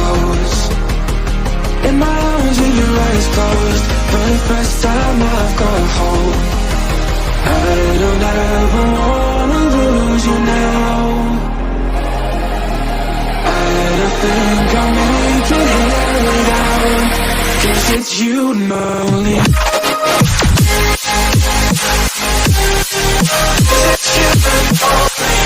close. In my arms with your eyes closed, for the first time I've got hope. I don't ever wanna lose you now. I don't think I'll make it here without, 'cause it's you and only. It's you and only.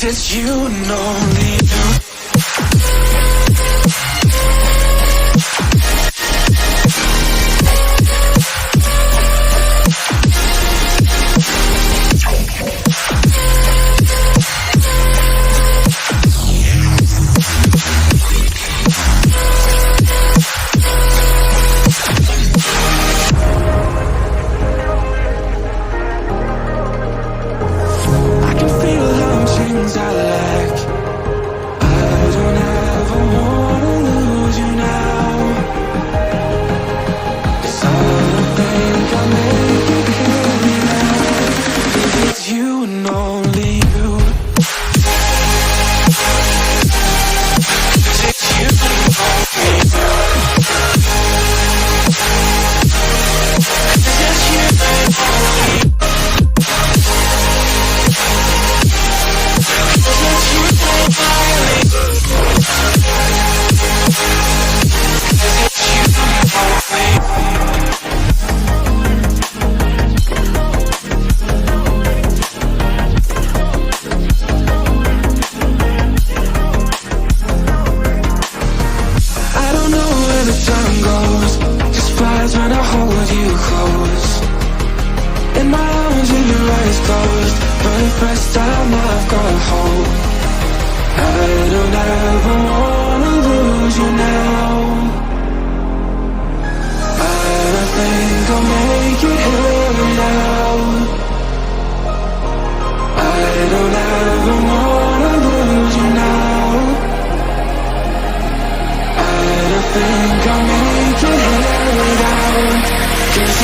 It's you and only. Because it's you and only you.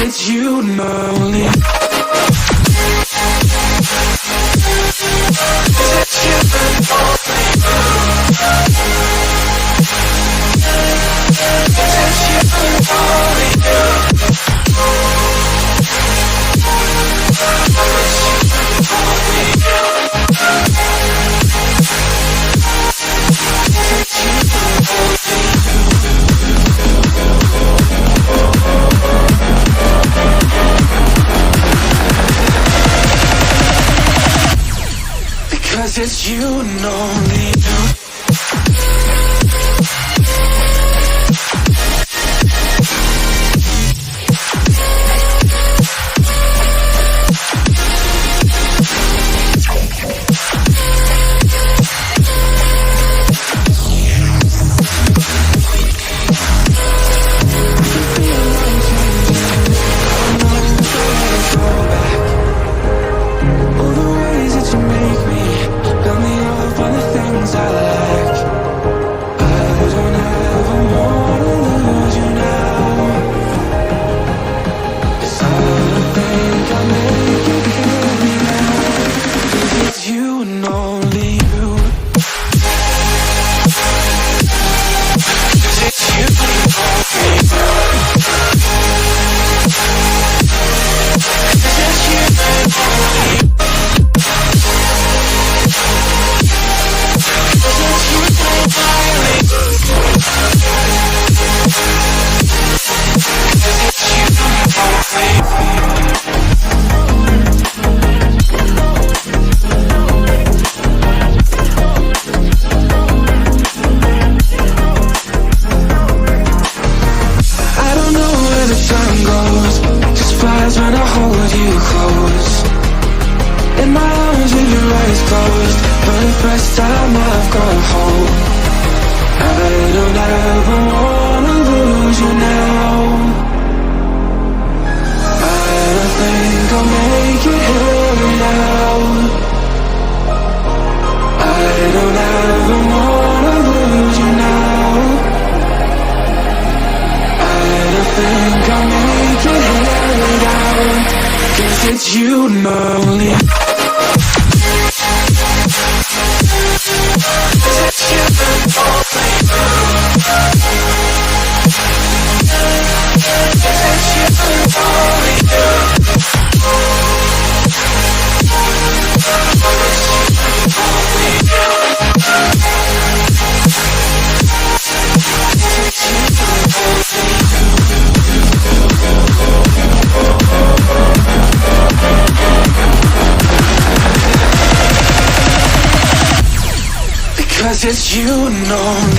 It's you and only. It's you and only. It's you and only. Because it's you and only you. All the ways that you make me, got me up on the it's you and only. Because it's you and only.